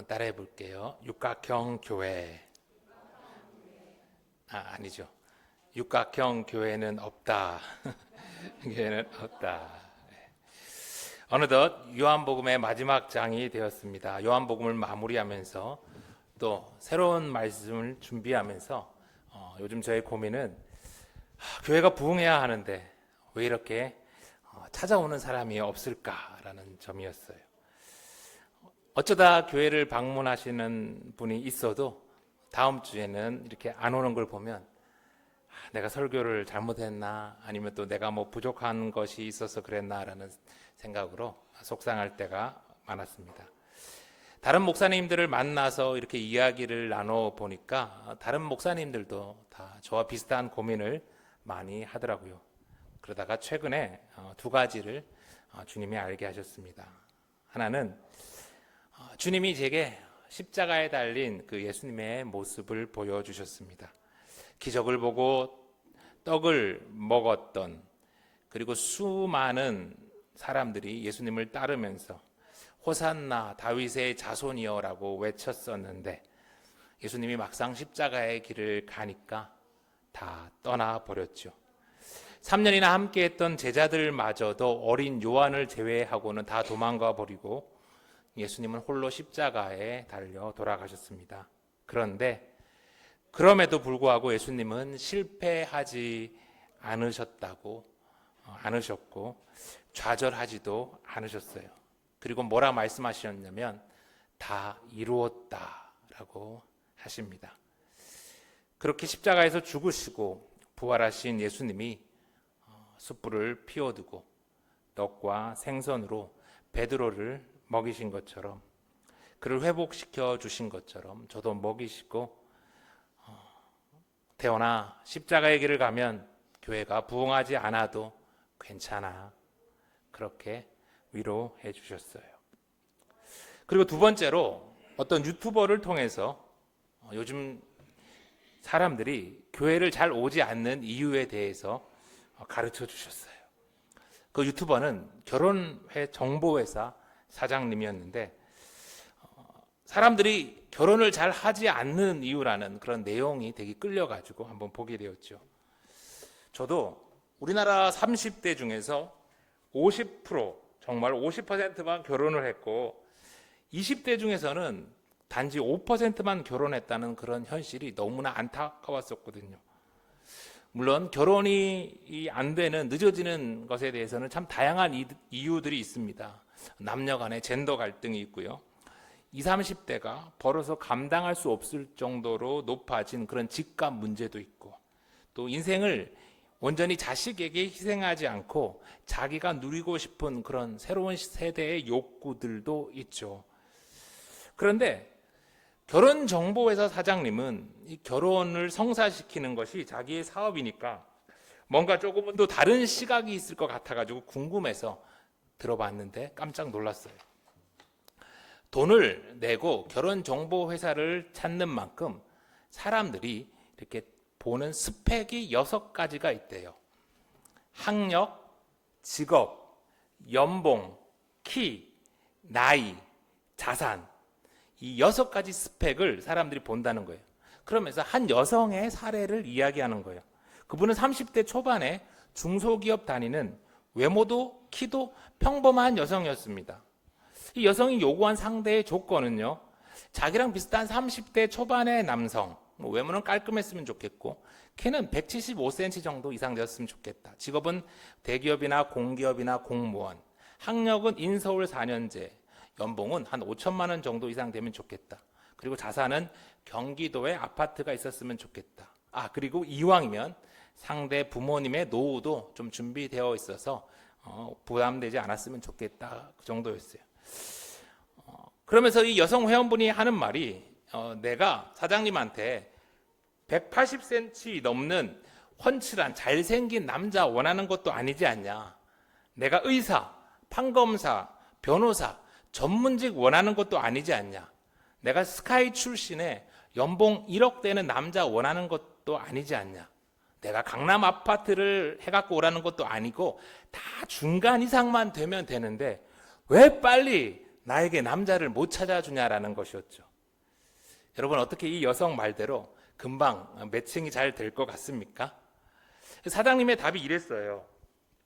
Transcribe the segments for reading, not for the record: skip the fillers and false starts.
따라해 볼게요. 육각형 교회. 아니죠. 육각형 교회는 없다. 교회는 없다. 어느덧 요한복음의 마지막 장이 되었습니다. 요한복음을 마무리하면서 또 새로운 말씀을 준비하면서 요즘 저의 고민은 교회가 부흥해야 하는데 왜 이렇게 찾아오는 사람이 없을까라는 점이었어요. 어쩌다 교회를 방문하시는 분이 있어도 다음 주에는 이렇게 안 오는 걸 보면 내가 설교를 잘못했나 아니면 또 내가 뭐 부족한 것이 있어서 그랬나라는 생각으로 속상할 때가 많았습니다. 다른 목사님들을 만나서 이렇게 이야기를 나눠 보니까 다른 목사님들도 다 저와 비슷한 고민을 많이 하더라고요. 그러다가 최근에 두 가지를 주님이 알게 하셨습니다. 하나는 주님이 제게 십자가에 달린 그 예수님의 모습을 보여주셨습니다. 기적을 보고 떡을 먹었던, 그리고 수많은 사람들이 예수님을 따르면서 호산나 다윗의 자손이여라고 외쳤었는데 예수님이 막상 십자가의 길을 가니까 다 떠나버렸죠. 3년이나 함께했던 제자들마저도 어린 요한을 제외하고는 다 도망가 버리고 예수님은 홀로 십자가에 달려 돌아가셨습니다. 그런데 그럼에도 불구하고 예수님은 실패하지 않으셨고 좌절하지도 않으셨어요. 그리고 뭐라 말씀하셨냐면 다 이루었다라고 하십니다. 그렇게 십자가에서 죽으시고 부활하신 예수님이 숯불을 피워두고 떡과 생선으로 베드로를 먹이신 것처럼, 그를 회복시켜 주신 것처럼 저도 먹이시고 태어나 십자가의 길을 가면 교회가 부흥하지 않아도 괜찮아, 그렇게 위로해 주셨어요. 그리고 두 번째로 어떤 유튜버를 통해서 요즘 사람들이 교회를 잘 오지 않는 이유에 대해서 가르쳐 주셨어요. 그 유튜버는 결혼회 정보회사 사장님이었는데 사람들이 결혼을 잘 하지 않는 이유라는 그런 내용이 되게 끌려가지고 한번 보게 되었죠. 저도 우리나라 30대 중에서 50%, 정말 50%만 결혼을 했고 20대 중에서는 단지 5%만 결혼했다는 그런 현실이 너무나 안타까웠었거든요. 물론 결혼이 안 되는, 늦어지는 것에 대해서는 참 다양한 이유들이 있습니다. 남녀 간의 젠더 갈등이 있고요. 20, 30대가 벌어서 감당할 수 없을 정도로 높아진 그런 집값 문제도 있고, 또 인생을 온전히 자식에게 희생하지 않고 자기가 누리고 싶은 그런 새로운 세대의 욕구들도 있죠. 그런데 결혼정보회사 사장님은 이 결혼을 성사시키는 것이 자기의 사업이니까 뭔가 조금은 더 다른 시각이 있을 것 같아가지고 궁금해서 들어봤는데 깜짝 놀랐어요. 돈을 내고 결혼정보회사를 찾는 만큼 사람들이 이렇게 보는 스펙이 6가지가 있대요. 학력, 직업, 연봉, 키, 나이, 자산, 이 6가지 스펙을 사람들이 본다는 거예요. 그러면서 한 여성의 사례를 이야기하는 거예요. 그분은 30대 초반에 중소기업 다니는 외모도 키도 평범한 여성이었습니다. 이 여성이 요구한 상대의 조건은요, 자기랑 비슷한 30대 초반의 남성, 외모는 깔끔했으면 좋겠고 키는 175cm 정도 이상 되었으면 좋겠다. 직업은 대기업이나 공기업이나 공무원, 학력은 인서울 4년제, 연봉은 한 5천만 원 정도 이상 되면 좋겠다. 그리고 자산은 경기도에 아파트가 있었으면 좋겠다. 그리고 이왕이면 상대 부모님의 노후도 좀 준비되어 있어서 부담되지 않았으면 좋겠다. 그 정도였어요. 그러면서 이 여성 회원분이 하는 말이 내가 사장님한테 180cm 넘는 훤칠한 잘생긴 남자 원하는 것도 아니지 않냐. 내가 의사, 판검사, 변호사, 전문직 원하는 것도 아니지 않냐. 내가 스카이 출신에 연봉 1억 되는 남자 원하는 것도 아니지 않냐. 내가 강남 아파트를 해갖고 오라는 것도 아니고 다 중간 이상만 되면 되는데 왜 빨리 나에게 남자를 못 찾아주냐라는 것이었죠. 여러분, 어떻게 이 여성 말대로 금방 매칭이 잘 될 것 같습니까? 사장님의 답이 이랬어요.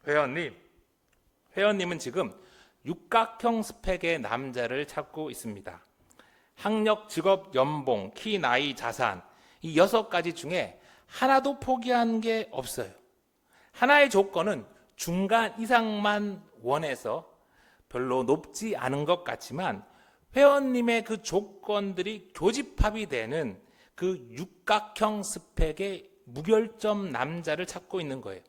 회원님은 지금 육각형 스펙의 남자를 찾고 있습니다. 학력, 직업, 연봉, 키, 나이, 자산, 이 6가지 중에 하나도 포기한 게 없어요. 하나의 조건은 중간 이상만 원해서 별로 높지 않은 것 같지만 회원님의 그 조건들이 교집합이 되는 그 육각형 스펙의 무결점 남자를 찾고 있는 거예요.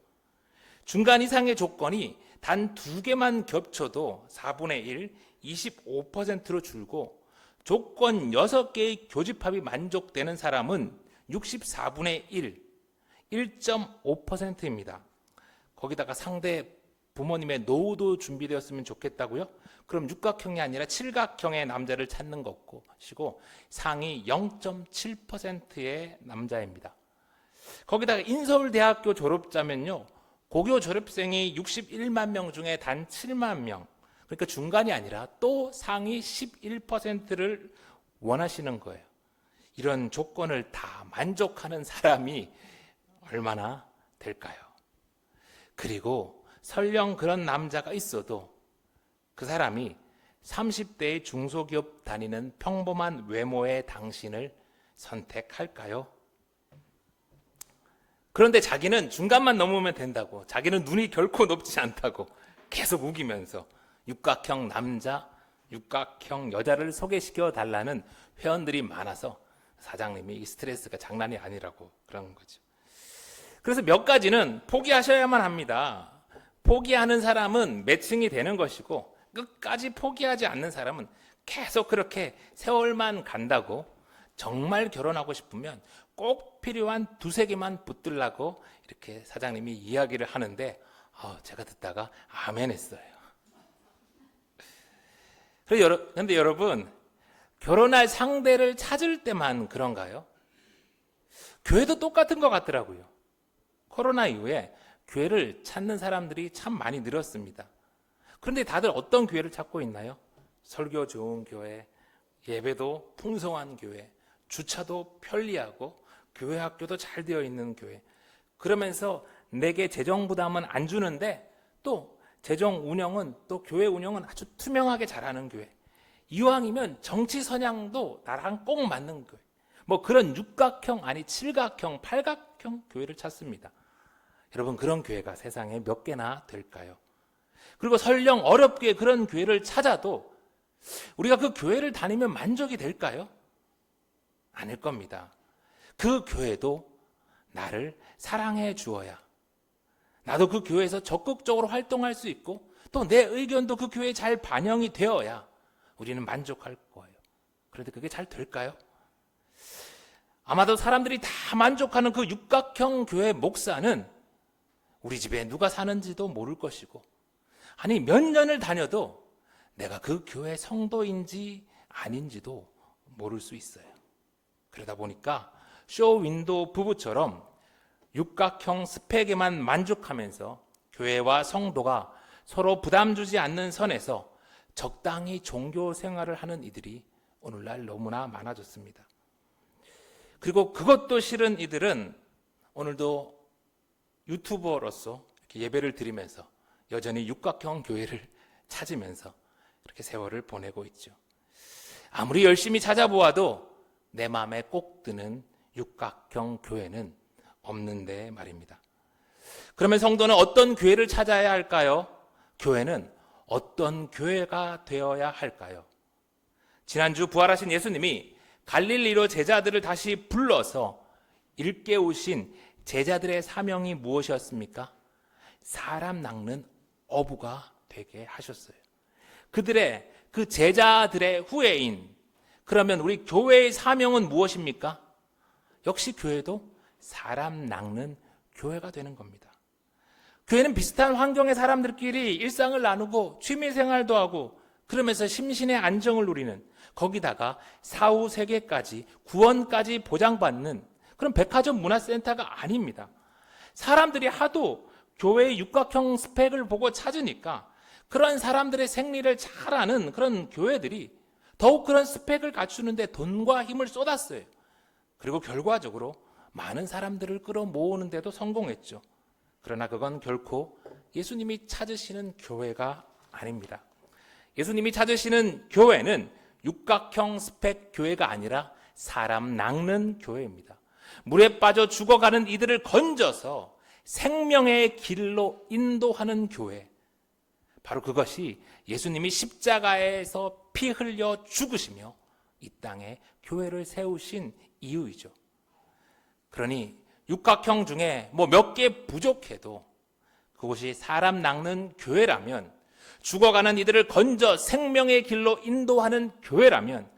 중간 이상의 조건이 단 2개만 겹쳐도 4분의 1, 25%로 줄고 조건 6개의 교집합이 만족되는 사람은 64분의 1, 1.5%입니다. 거기다가 상대 부모님의 노후도 준비되었으면 좋겠다고요? 그럼 육각형이 아니라 칠각형의 남자를 찾는 것이고 상위 0.7%의 남자입니다. 거기다가 인서울대학교 졸업자면요, 고교 졸업생이 61만 명 중에 단 7만 명, 그러니까 중간이 아니라 또 상위 11%를 원하시는 거예요. 이런 조건을 다 만족하는 사람이 얼마나 될까요? 그리고 설령 그런 남자가 있어도 그 사람이 30대의 중소기업 다니는 평범한 외모의 당신을 선택할까요? 그런데 자기는 중간만 넘으면 된다고, 자기는 눈이 결코 높지 않다고 계속 우기면서 육각형 남자, 육각형 여자를 소개시켜 달라는 회원들이 많아서 사장님이 스트레스가 장난이 아니라고 그런 거죠. 그래서 몇 가지는 포기하셔야만 합니다. 포기하는 사람은 매칭이 되는 것이고 끝까지 포기하지 않는 사람은 계속 그렇게 세월만 간다고, 정말 결혼하고 싶으면 꼭 필요한 2-3개만 붙들라고 이렇게 사장님이 이야기를 하는데 제가 듣다가 아멘 했어요. 그런데 여러분, 결혼할 상대를 찾을 때만 그런가요? 교회도 똑같은 것 같더라고요. 코로나 이후에 교회를 찾는 사람들이 참 많이 늘었습니다. 그런데 다들 어떤 교회를 찾고 있나요? 설교 좋은 교회, 예배도 풍성한 교회, 주차도 편리하고 교회 학교도 잘 되어 있는 교회. 그러면서 내게 재정 부담은 안 주는데 또 재정 운영은, 또 교회 운영은 아주 투명하게 잘하는 교회. 이왕이면 정치 선양도 나랑 꼭 맞는 교회. 뭐 그런 육각형, 아니 칠각형, 팔각형 교회를 찾습니다. 여러분, 그런 교회가 세상에 몇 개나 될까요? 그리고 설령 어렵게 그런 교회를 찾아도 우리가 그 교회를 다니면 만족이 될까요? 아닐 겁니다. 그 교회도 나를 사랑해 주어야, 나도 그 교회에서 적극적으로 활동할 수 있고 또 내 의견도 그 교회에 잘 반영이 되어야 우리는 만족할 거예요. 그런데 그게 잘 될까요? 아마도 사람들이 다 만족하는 그 육각형 교회 목사는 우리 집에 누가 사는지도 모를 것이고, 아니 몇 년을 다녀도 내가 그 교회 성도인지 아닌지도 모를 수 있어요. 그러다 보니까 쇼윈도 부부처럼 육각형 스펙에만 만족하면서 교회와 성도가 서로 부담 주지 않는 선에서 적당히 종교 생활을 하는 이들이 오늘날 너무나 많아졌습니다. 그리고 그것도 싫은 이들은 오늘도 유튜버로서 이렇게 예배를 드리면서 여전히 육각형 교회를 찾으면서 이렇게 세월을 보내고 있죠. 아무리 열심히 찾아보아도 내 마음에 꼭 드는 육각형 교회는 없는데 말입니다. 그러면 성도는 어떤 교회를 찾아야 할까요? 교회는 어떤 교회가 되어야 할까요? 지난주 부활하신 예수님이 갈릴리로 제자들을 다시 불러서 일깨우신 제자들의 사명이 무엇이었습니까? 사람 낚는 어부가 되게 하셨어요. 그들의, 그 제자들의 후예인, 그러면 우리 교회의 사명은 무엇입니까? 역시 교회도 사람 낚는 교회가 되는 겁니다. 교회는 비슷한 환경의 사람들끼리 일상을 나누고 취미생활도 하고 그러면서 심신의 안정을 누리는, 거기다가 사후 세계까지 구원까지 보장받는 그런 백화점 문화센터가 아닙니다. 사람들이 하도 교회의 육각형 스펙을 보고 찾으니까 그런 사람들의 생리를 잘 아는 그런 교회들이 더욱 그런 스펙을 갖추는데 돈과 힘을 쏟았어요. 그리고 결과적으로 많은 사람들을 끌어모으는데도 성공했죠. 그러나 그건 결코 예수님이 찾으시는 교회가 아닙니다. 예수님이 찾으시는 교회는 육각형 스펙 교회가 아니라 사람 낚는 교회입니다. 물에 빠져 죽어가는 이들을 건져서 생명의 길로 인도하는 교회. 바로 그것이 예수님이 십자가에서 피 흘려 죽으시며 이 땅에 교회를 세우신 이유이죠. 그러니 육각형 중에 몇 개 부족해도 그것이 사람 낚는 교회라면, 죽어가는 이들을 건져 생명의 길로 인도하는 교회라면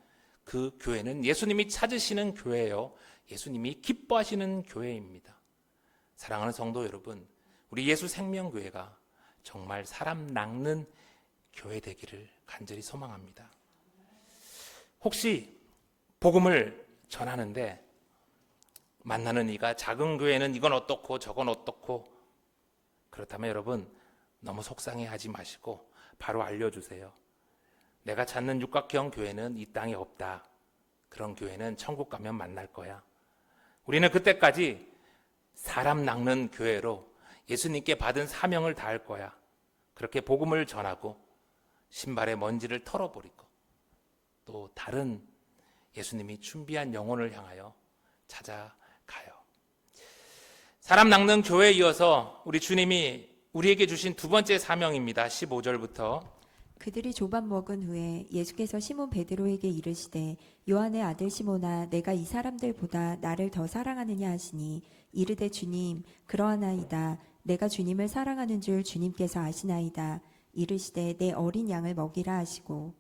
그 교회는 예수님이 찾으시는 교회요, 예수님이 기뻐하시는 교회입니다. 사랑하는 성도 여러분, 우리 예수 생명교회가 정말 사람 낚는 교회 되기를 간절히 소망합니다. 혹시 복음을 전하는데 만나는 이가 작은 교회는 이건 어떻고 저건 어떻고, 그렇다면 여러분 너무 속상해하지 마시고 바로 알려주세요. 내가 찾는 육각형 교회는 이 땅에 없다. 그런 교회는 천국 가면 만날 거야. 우리는 그때까지 사람 낚는 교회로 예수님께 받은 사명을 다할 거야. 그렇게 복음을 전하고 신발의 먼지를 털어버리고 또 다른 예수님이 준비한 영혼을 향하여 찾아가요. 사람 낚는 교회에 이어서 우리 주님이 우리에게 주신 두 번째 사명입니다. 15절부터. 그들이 조밥 먹은 후에 예수께서 시몬 베드로에게 이르시되 요한의 아들 시몬아 내가 이 사람들보다 나를 더 사랑하느냐 하시니 이르되 주님 그러하나이다. 내가 주님을 사랑하는 줄 주님께서 아시나이다. 이르시되 내 어린 양을 먹이라 하시고.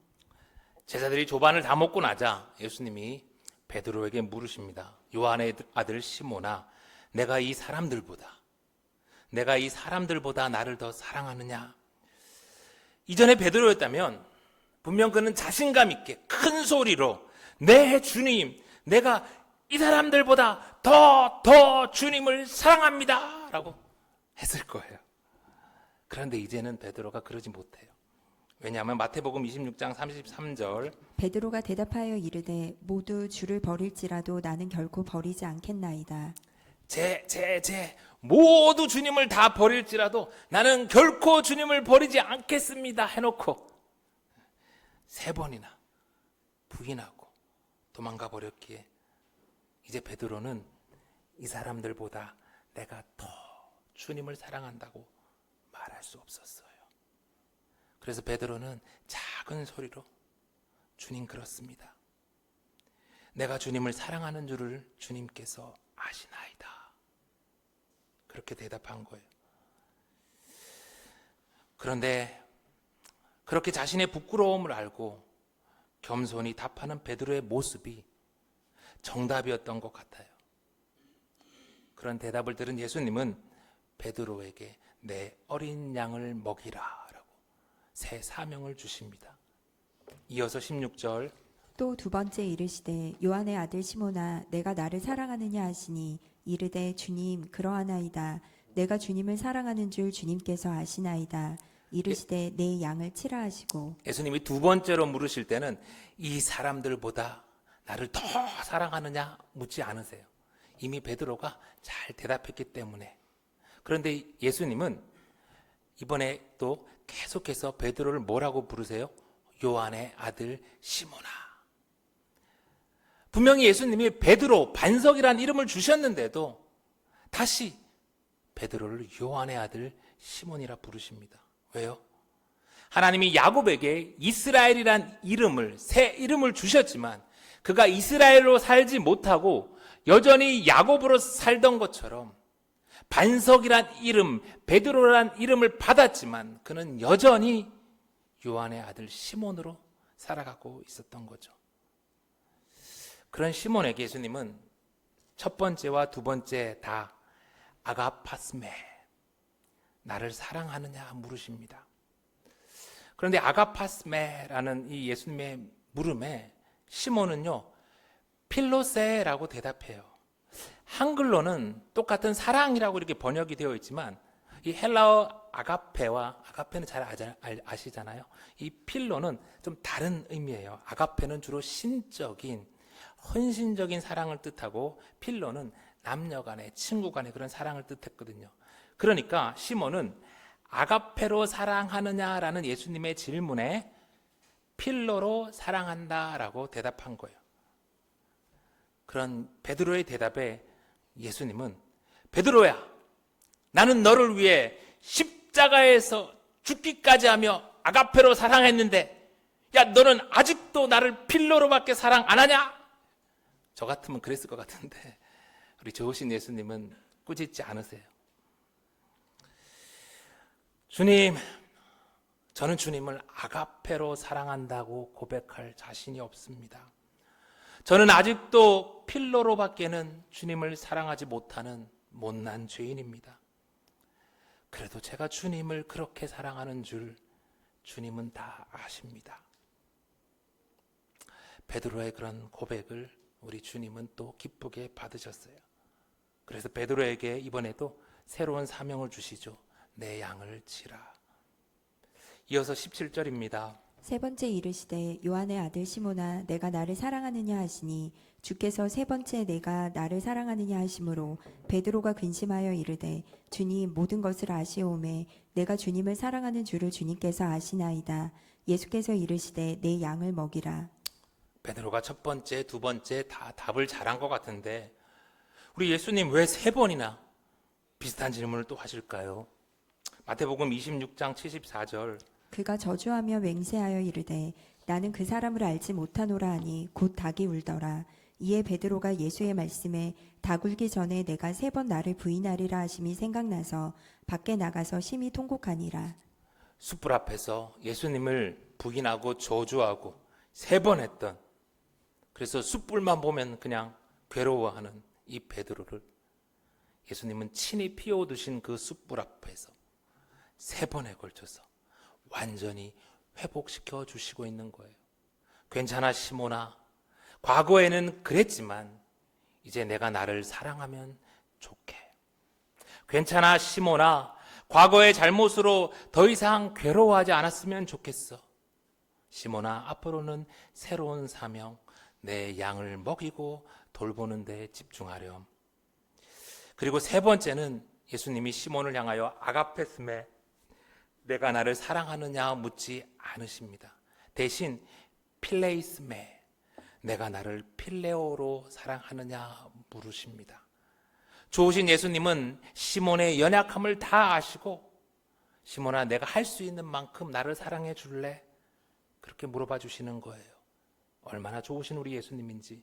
제자들이 조반을 다 먹고 나자 예수님이 베드로에게 물으십니다. 요한의 아들 시몬아, 내가 이 사람들보다 나를 더 사랑하느냐? 이전에 베드로였다면 분명 그는 자신감 있게 큰 소리로 네 주님, 내가 이 사람들보다 더 주님을 사랑합니다 라고 했을 거예요. 그런데 이제는 베드로가 그러지 못해요. 왜냐하면 마태복음 26장 33절 베드로가 대답하여 이르되 모두 주를 버릴지라도 나는 결코 버리지 않겠나이다. 모두 주님을 다 버릴지라도 나는 결코 주님을 버리지 않겠습니다 해놓고 3번이나 부인하고 도망가 버렸기에 이제 베드로는 이 사람들보다 내가 더 주님을 사랑한다고 말할 수 없었어요. 그래서 베드로는 작은 소리로 주님 그렇습니다. 내가 주님을 사랑하는 줄을 주님께서 아시나이다. 그렇게 대답한 거예요. 그런데 그렇게 자신의 부끄러움을 알고 겸손히 답하는 베드로의 모습이 정답이었던 것 같아요. 그런 대답을 들은 예수님은 베드로에게 내 어린 양을 먹이라 라고 새 사명을 주십니다. 이어서 16절 또 두 번째 이르시되 요한의 아들 시몬아 내가 나를 사랑하느냐 하시니 이르되 주님 그러하나이다. 내가 주님을 사랑하는 줄 주님께서 아시나이다. 이르시되 내 양을 치라 하시고. 예수님이 두 번째로 물으실 때는 이 사람들보다 나를 더 사랑하느냐 묻지 않으세요. 이미 베드로가 잘 대답했기 때문에. 그런데 예수님은 이번에 또 계속해서 베드로를 뭐라고 부르세요? 요한의 아들 시몬아. 분명히 예수님이 베드로, 반석이라는 이름을 주셨는데도 다시 베드로를 요한의 아들 시몬이라 부르십니다. 왜요? 하나님이 야곱에게 이스라엘이란 이름을, 새 이름을 주셨지만 그가 이스라엘로 살지 못하고 여전히 야곱으로 살던 것처럼 반석이란 이름, 베드로란 이름을 받았지만 그는 여전히 요한의 아들 시몬으로 살아가고 있었던 거죠. 그런 시몬에게 예수님은 첫 번째와 두 번째 다 아가파스메, 나를 사랑하느냐 물으십니다. 그런데 아가파스메라는 이 예수님의 물음에 시몬은요 필로세라고 대답해요. 한글로는 똑같은 사랑이라고 이렇게 번역이 되어 있지만 이 헬라어 아가페는 잘 아시잖아요. 이 필로는 좀 다른 의미예요. 아가페는 주로 신적인 헌신적인 사랑을 뜻하고 필로는 남녀 간의 친구 간의 그런 사랑을 뜻했거든요. 그러니까 시몬은 아가페로 사랑하느냐라는 예수님의 질문에 필로로 사랑한다라고 대답한 거예요. 그런 베드로의 대답에 예수님은 베드로야, 나는 너를 위해 십자가에서 죽기까지 하며 아가페로 사랑했는데 야, 너는 아직도 나를 필로로밖에 사랑 안 하냐? 저 같으면 그랬을 것 같은데 우리 좋으신 예수님은 꾸짖지 않으세요. 주님, 저는 주님을 아가페로 사랑한다고 고백할 자신이 없습니다. 저는 아직도 필로로밖에는 주님을 사랑하지 못하는 못난 죄인입니다. 그래도 제가 주님을 그렇게 사랑하는 줄 주님은 다 아십니다. 베드로의 그런 고백을 우리 주님은 또 기쁘게 받으셨어요. 그래서 베드로에게 이번에도 새로운 사명을 주시죠. 내 양을 치라. 이어서 17절입니다. 세 번째 이르시되 요한의 아들 시몬아 내가 나를 사랑하느냐 하시니 주께서 세 번째 내가 나를 사랑하느냐 하심으로 베드로가 근심하여 이르되 주님 모든 것을 아시오매 내가 주님을 사랑하는 줄을 주님께서 아시나이다. 예수께서 이르시되 내 양을 먹이라. 베드로가 첫 번째, 두 번째 다 답을 잘한 것 같은데 우리 예수님 왜 세 번이나 비슷한 질문을 또 하실까요? 마태복음 26장 74절 그가 저주하며 맹세하여 이르되 나는 그 사람을 알지 못하노라 하니 곧 닭이 울더라. 이에 베드로가 예수의 말씀에 닭 울기 전에 내가 세 번 나를 부인하리라 하심이 생각나서 밖에 나가서 심히 통곡하니라. 숯불 앞에서 예수님을 부인하고 저주하고 세 번 했던, 그래서 숯불만 보면 그냥 괴로워하는 이 베드로를 예수님은 친히 피워두신 그 숯불 앞에서 세 번에 걸쳐서 완전히 회복시켜 주시고 있는 거예요. 괜찮아 시몬아, 과거에는 그랬지만 이제 내가 나를 사랑하면 좋게. 괜찮아 시몬아, 과거의 잘못으로 더 이상 괴로워하지 않았으면 좋겠어. 시몬아, 앞으로는 새로운 사명, 내 양을 먹이고 돌보는 데 집중하렴. 그리고 세 번째는 예수님이 시몬을 향하여 아가페스메, 내가 나를 사랑하느냐 묻지 않으십니다. 대신 필레이스메, 내가 나를 필레오로 사랑하느냐 물으십니다. 좋으신 예수님은 시몬의 연약함을 다 아시고 시몬아, 내가 할 수 있는 만큼 나를 사랑해 줄래? 그렇게 물어봐 주시는 거예요. 얼마나 좋으신 우리 예수님인지.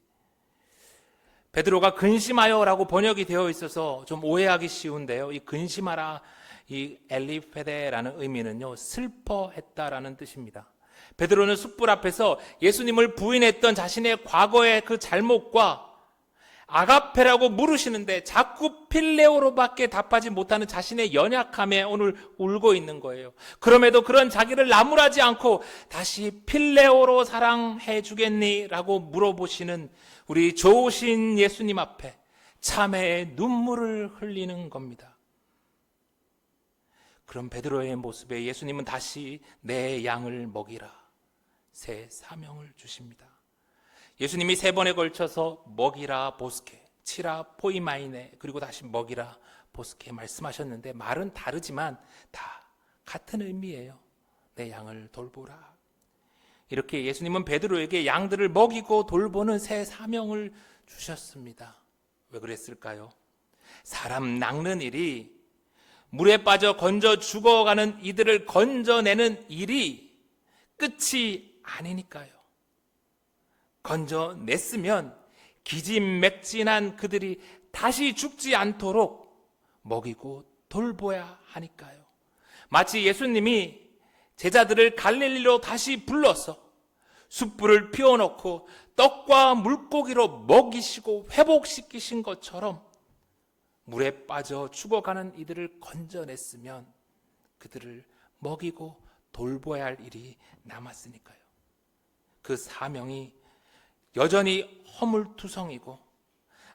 베드로가 근심하여라고 번역이 되어 있어서 좀 오해하기 쉬운데요. 이 근심하라, 이 엘리페데라는 의미는요, 슬퍼했다라는 뜻입니다. 베드로는 숯불 앞에서 예수님을 부인했던 자신의 과거의 그 잘못과 아가페라고 물으시는데 자꾸 필레오로밖에 답하지 못하는 자신의 연약함에 오늘 울고 있는 거예요. 그럼에도 그런 자기를 나무라지 않고 다시 필레오로 사랑해 주겠니? 라고 물어보시는 우리 좋으신 예수님 앞에 참회의 눈물을 흘리는 겁니다. 그런 베드로의 모습에 예수님은 다시 내 양을 먹이라, 새 사명을 주십니다. 예수님이 세 번에 걸쳐서 먹이라 보스케, 치라 포이마이네, 그리고 다시 먹이라 보스케 말씀하셨는데 말은 다르지만 다 같은 의미예요. 내 양을 돌보라. 이렇게 예수님은 베드로에게 양들을 먹이고 돌보는 새 사명을 주셨습니다. 왜 그랬을까요? 사람 낚는 일이, 물에 빠져 건져 죽어가는 이들을 건져내는 일이 끝이 아니니까요. 건져냈으면 기진맥진한 그들이 다시 죽지 않도록 먹이고 돌보야 하니까요. 마치 예수님이 제자들을 갈릴리로 다시 불러서 숯불을 피워놓고 떡과 물고기로 먹이시고 회복시키신 것처럼 물에 빠져 죽어가는 이들을 건져냈으면 그들을 먹이고 돌보아야 할 일이 남았으니까요. 그 사명이 여전히 허물투성이고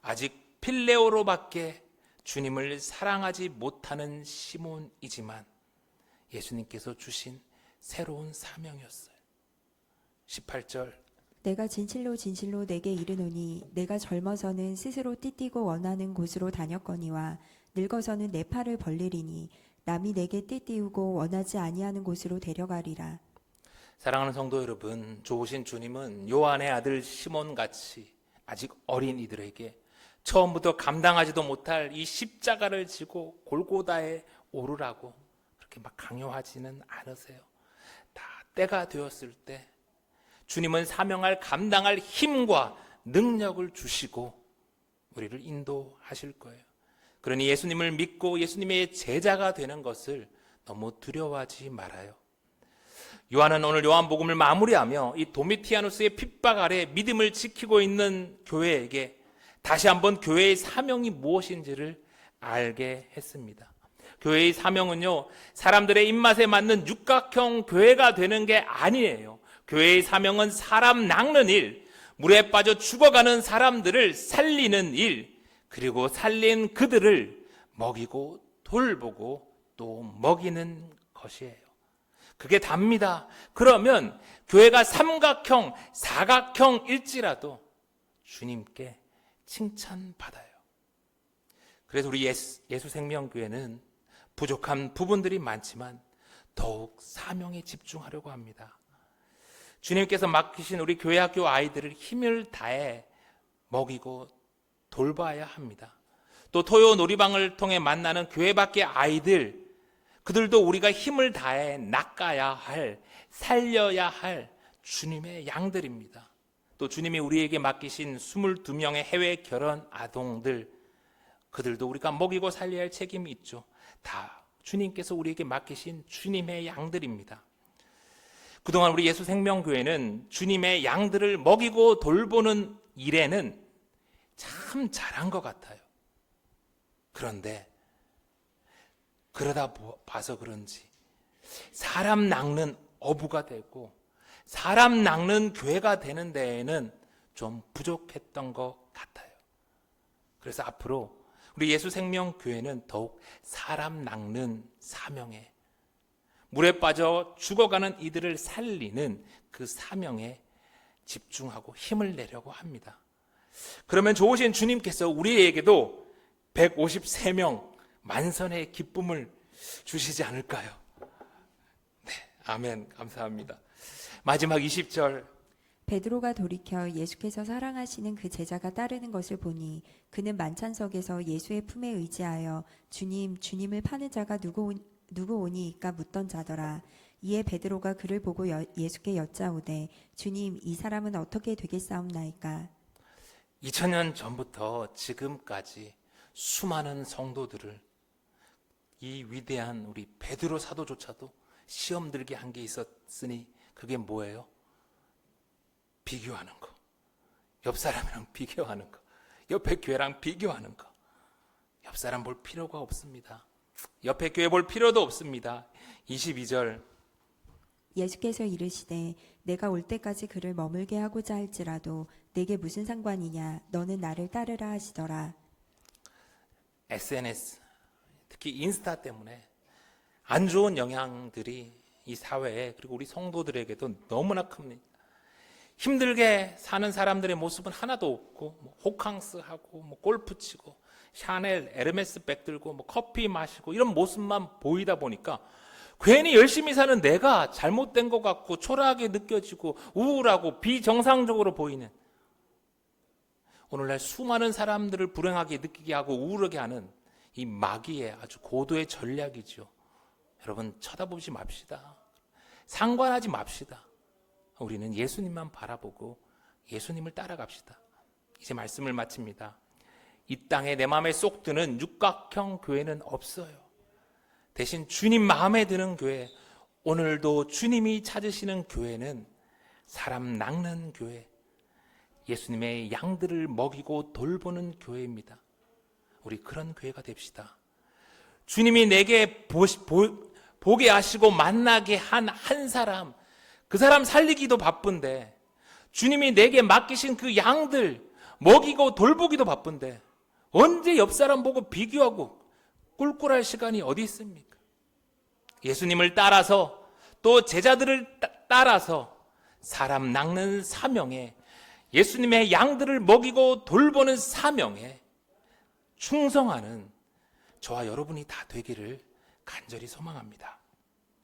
아직 필레오로밖에 주님을 사랑하지 못하는 시몬이지만 예수님께서 주신 새로운 사명이었어요. 18절 내가 진실로 진실로 내게 이르노니 내가 젊어서는 스스로 띠띠고 원하는 곳으로 다녔거니와 늙어서는 내 팔을 벌리리니 남이 내게 띠띠우고 원하지 아니하는 곳으로 데려가리라. 사랑하는 성도 여러분, 좋으신 주님은 요한의 아들 시몬같이 아직 어린 이들에게 처음부터 감당하지도 못할 이 십자가를 지고 골고다에 오르라고 그렇게 막 강요하지는 않으세요. 다 때가 되었을 때 주님은 사명할 감당할 힘과 능력을 주시고 우리를 인도하실 거예요. 그러니 예수님을 믿고 예수님의 제자가 되는 것을 너무 두려워하지 말아요. 요한은 오늘 요한복음을 마무리하며 이 도미티아누스의 핍박 아래 믿음을 지키고 있는 교회에게 다시 한번 교회의 사명이 무엇인지를 알게 했습니다. 교회의 사명은요, 사람들의 입맛에 맞는 육각형 교회가 되는 게 아니에요. 교회의 사명은 사람 낚는 일, 물에 빠져 죽어가는 사람들을 살리는 일, 그리고 살린 그들을 먹이고 돌보고 또 먹이는 것이에요. 그게 답니다. 그러면 교회가 삼각형, 사각형일지라도 주님께 칭찬받아요. 그래서 우리 예수생명교회는 부족한 부분들이 많지만 더욱 사명에 집중하려고 합니다. 주님께서 맡기신 우리 교회 학교 아이들을 힘을 다해 먹이고 돌봐야 합니다. 또 토요 놀이방을 통해 만나는 교회 밖의 아이들, 그들도 우리가 힘을 다해 낚아야 할, 살려야 할 주님의 양들입니다. 또 주님이 우리에게 맡기신 22명의 해외 결혼 아동들, 그들도 우리가 먹이고 살려야 할 책임이 있죠. 다 주님께서 우리에게 맡기신 주님의 양들입니다. 그동안 우리 예수생명교회는 주님의 양들을 먹이고 돌보는 일에는 참 잘한 것 같아요. 그런데 그러다 봐서 그런지 사람 낚는 어부가 되고 사람 낚는 교회가 되는 데에는 좀 부족했던 것 같아요. 그래서 앞으로 우리 예수생명교회는 더욱 사람 낚는 사명에, 물에 빠져 죽어가는 이들을 살리는 그 사명에 집중하고 힘을 내려고 합니다. 그러면 좋으신 주님께서 우리에게도 153명 만선의 기쁨을 주시지 않을까요? 네, 아멘, 감사합니다. 마지막 20절. 베드로가 돌이켜 예수께서 사랑하시는 그 제자가 따르는 것을 보니 그는 만찬석에서 예수의 품에 의지하여 주님을 파는 자가 누구 오니이까 묻던 자더라. 이에 베드로가 그를 보고 예수께 여짜오되 주님, 이 사람은 어떻게 되겠사옵나이까? 2000년 전부터 지금까지 수많은 성도들을 이 위대한 우리 베드로 사도조차도 시험 들게 한 게 있었으니 그게 뭐예요? 비교하는 거. 옆 사람이랑 비교하는 거. 옆에 교회랑 비교하는 거. 옆 사람 볼 필요가 없습니다. 옆에 교회 볼 필요도 없습니다. 22절. 예수께서 이르시되 내가 올 때까지 그를 머물게 하고자 할지라도 내게 무슨 상관이냐? 너는 나를 따르라 하시더라. SNS, 특히 인스타 때문에 안 좋은 영향들이 이 사회에 그리고 우리 성도들에게도 너무나 큽니다. 힘들게 사는 사람들의 모습은 하나도 없고 호캉스하고 골프 치고 샤넬, 에르메스 백 들고 커피 마시고 이런 모습만 보이다 보니까 괜히 열심히 사는 내가 잘못된 것 같고 초라하게 느껴지고 우울하고 비정상적으로 보이는, 오늘날 수많은 사람들을 불행하게 느끼게 하고 우울하게 하는 이 마귀의 아주 고도의 전략이죠. 여러분, 쳐다보지 맙시다. 상관하지 맙시다. 우리는 예수님만 바라보고 예수님을 따라갑시다. 이제 말씀을 마칩니다. 이 땅에 내 마음에 쏙 드는 육각형 교회는 없어요. 대신 주님 마음에 드는 교회, 오늘도 주님이 찾으시는 교회는 사람 낚는 교회, 예수님의 양들을 먹이고 돌보는 교회입니다. 우리 그런 교회가 됩시다. 주님이 내게 보게 하시고 만나게 한 사람, 그 사람 살리기도 바쁜데, 주님이 내게 맡기신 그 양들 먹이고 돌보기도 바쁜데 언제 옆 사람 보고 비교하고 꿀꿀할 시간이 어디 있습니까? 예수님을 따라서 또 제자들을 따라서 사람 낚는 사명에, 예수님의 양들을 먹이고 돌보는 사명에 충성하는 저와 여러분이 다 되기를 간절히 소망합니다.